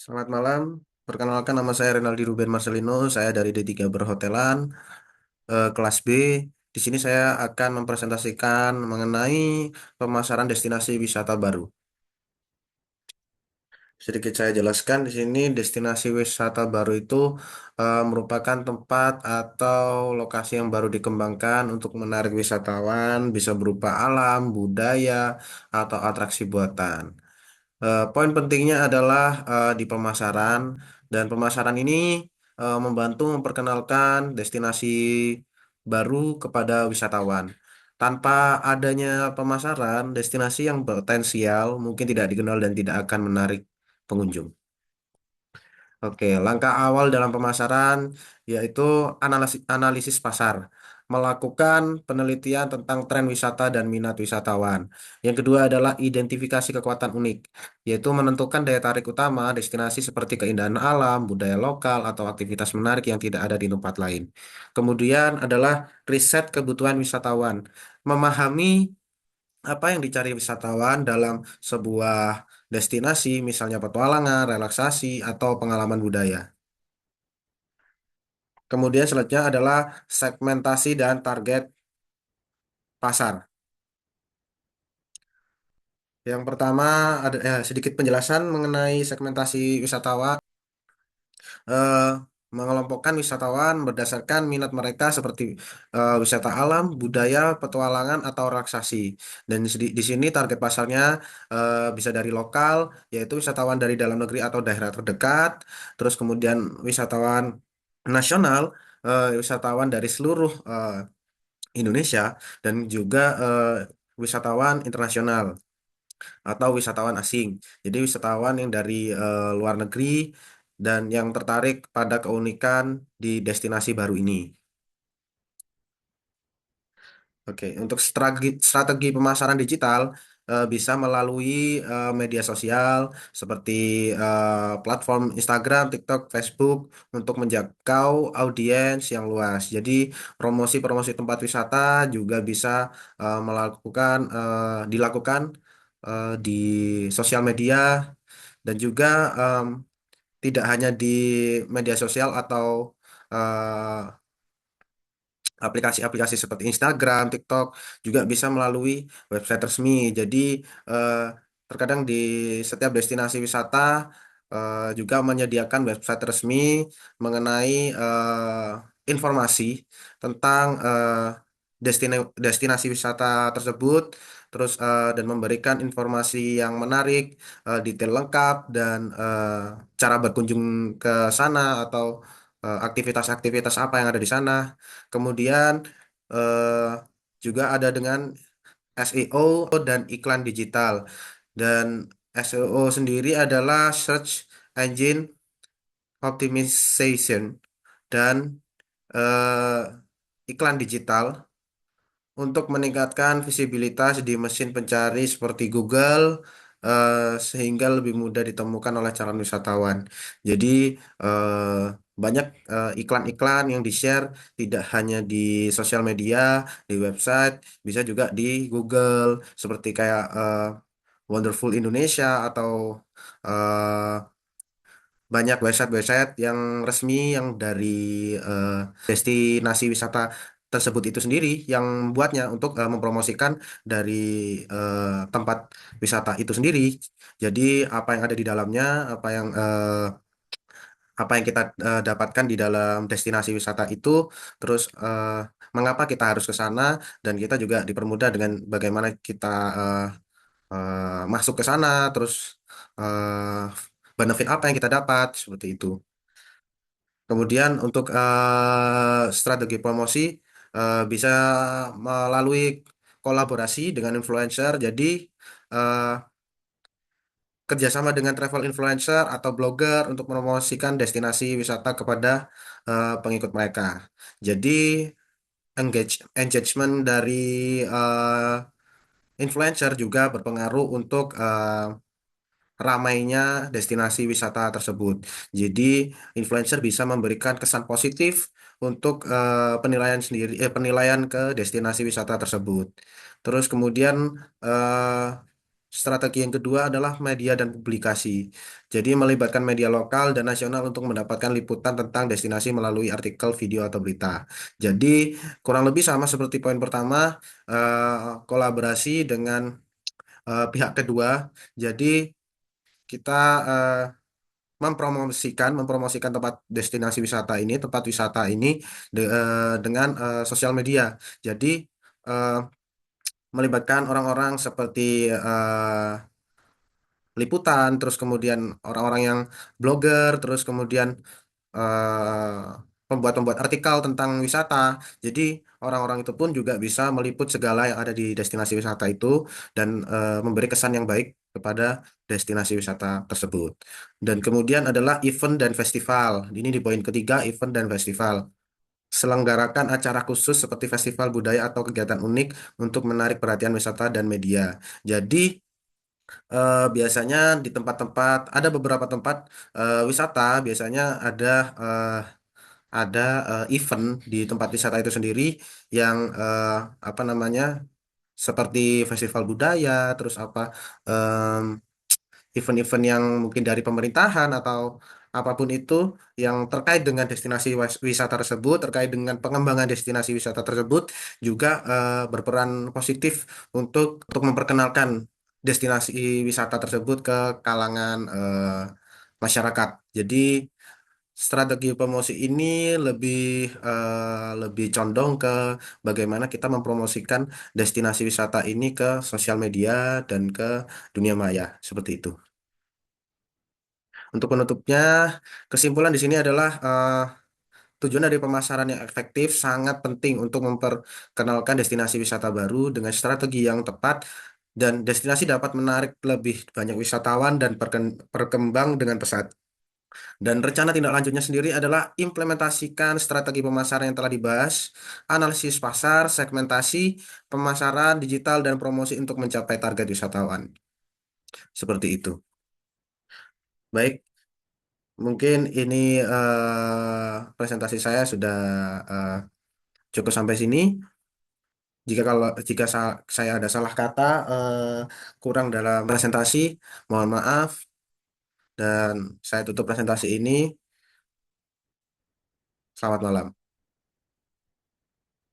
Selamat malam. Perkenalkan nama saya Renaldi Ruben Marcelino. Saya dari D3 Perhotelan, kelas B. Di sini saya akan mempresentasikan mengenai pemasaran destinasi wisata baru. Sedikit saya jelaskan di sini destinasi wisata baru itu merupakan tempat atau lokasi yang baru dikembangkan untuk menarik wisatawan, bisa berupa alam, budaya, atau atraksi buatan. Poin pentingnya adalah di pemasaran dan pemasaran ini membantu memperkenalkan destinasi baru kepada wisatawan. Tanpa adanya pemasaran, destinasi yang potensial mungkin tidak dikenal dan tidak akan menarik pengunjung. Oke, langkah awal dalam pemasaran yaitu analisis pasar, melakukan penelitian tentang tren wisata dan minat wisatawan. Yang kedua adalah identifikasi kekuatan unik, yaitu menentukan daya tarik utama destinasi seperti keindahan alam, budaya lokal, atau aktivitas menarik yang tidak ada di tempat lain. Kemudian adalah riset kebutuhan wisatawan, memahami apa yang dicari wisatawan dalam sebuah destinasi, misalnya petualangan, relaksasi, atau pengalaman budaya. Kemudian selanjutnya adalah segmentasi dan target pasar. Yang pertama ada sedikit penjelasan mengenai segmentasi wisatawan. eh, Mengelompokkan wisatawan berdasarkan minat mereka seperti wisata alam, budaya, petualangan, atau relaksasi. Dan di sini target pasarnya bisa dari lokal, yaitu wisatawan dari dalam negeri atau daerah terdekat. Terus kemudian wisatawan nasional, wisatawan dari seluruh Indonesia, dan juga wisatawan internasional atau wisatawan asing. Jadi wisatawan yang dari luar negeri dan yang tertarik pada keunikan di destinasi baru ini. Oke, untuk strategi pemasaran digital bisa melalui media sosial seperti platform Instagram, TikTok, Facebook untuk menjangkau audiens yang luas. Jadi promosi-promosi tempat wisata juga bisa dilakukan di sosial media dan juga tidak hanya di media sosial atau eh, aplikasi-aplikasi seperti Instagram, TikTok juga bisa melalui website resmi. Jadi eh, terkadang di setiap destinasi wisata juga menyediakan website resmi mengenai informasi tentang destinasi wisata tersebut, terus dan memberikan informasi yang menarik, detail lengkap dan cara berkunjung ke sana atau aktivitas-aktivitas apa yang ada di sana. Kemudian eh, juga ada dengan SEO dan iklan digital. Dan SEO sendiri adalah Search Engine Optimization dan iklan digital untuk meningkatkan visibilitas di mesin pencari seperti Google sehingga lebih mudah ditemukan oleh calon wisatawan. Jadi eh, banyak iklan-iklan yang di-share tidak hanya di sosial media, di website, bisa juga di Google seperti kayak Wonderful Indonesia atau eh, banyak website-website yang resmi yang dari eh, destinasi wisata tersebut itu sendiri yang buatnya untuk mempromosikan dari tempat wisata itu sendiri. Jadi apa yang ada di dalamnya, apa yang kita dapatkan di dalam destinasi wisata itu, terus mengapa kita harus ke sana dan kita juga dipermudah dengan bagaimana kita masuk ke sana, terus eh, benefit apa yang kita dapat seperti itu. Kemudian untuk strategi promosi bisa melalui kolaborasi dengan influencer. Jadi eh, kerjasama dengan travel influencer atau blogger untuk mempromosikan destinasi wisata kepada pengikut mereka. Jadi engagement dari eh, influencer juga berpengaruh untuk ramainya destinasi wisata tersebut. Jadi influencer bisa memberikan kesan positif untuk penilaian ke destinasi wisata tersebut. Terus kemudian Strategi yang kedua adalah media dan publikasi. Jadi melibatkan media lokal dan nasional untuk mendapatkan liputan tentang destinasi melalui artikel, video, atau berita. Jadi kurang lebih sama seperti poin pertama, kolaborasi dengan pihak kedua. Jadi kita eh, mempromosikan tempat destinasi wisata ini, tempat wisata ini dengan sosial media. Jadi eh, melibatkan orang-orang seperti liputan, terus kemudian orang-orang yang blogger, terus kemudian pembuat-pembuat artikel tentang wisata. Jadi orang-orang itu pun juga bisa meliput segala yang ada di destinasi wisata itu dan memberi kesan yang baik kepada destinasi wisata tersebut. Dan kemudian adalah event dan festival. Ini di poin ketiga, event dan festival. Selenggarakan acara khusus seperti festival budaya atau kegiatan unik untuk menarik perhatian wisata dan media. Jadi biasanya di tempat-tempat ada beberapa tempat wisata biasanya eh, ada event di tempat wisata itu sendiri yang apa namanya seperti festival budaya terus apa em, event-event yang mungkin dari pemerintahan atau apapun itu yang terkait dengan destinasi wisata tersebut, terkait dengan pengembangan destinasi wisata tersebut juga berperan positif untuk memperkenalkan destinasi wisata tersebut ke kalangan masyarakat. Jadi strategi promosi ini lebih lebih condong ke bagaimana kita mempromosikan destinasi wisata ini ke sosial media dan ke dunia maya seperti itu. Untuk penutupnya, kesimpulan di sini adalah tujuan dari pemasaran yang efektif sangat penting untuk memperkenalkan destinasi wisata baru dengan strategi yang tepat dan destinasi dapat menarik lebih banyak wisatawan dan berkembang dengan pesat. Dan rencana tindak lanjutnya sendiri adalah implementasikan strategi pemasaran yang telah dibahas, analisis pasar, segmentasi, pemasaran digital, dan promosi untuk mencapai target wisatawan. Seperti itu. Baik, mungkin ini presentasi saya sudah eh, cukup sampai sini. Jika saya ada salah kata, kurang dalam presentasi, mohon maaf. Dan saya tutup presentasi ini. Selamat malam.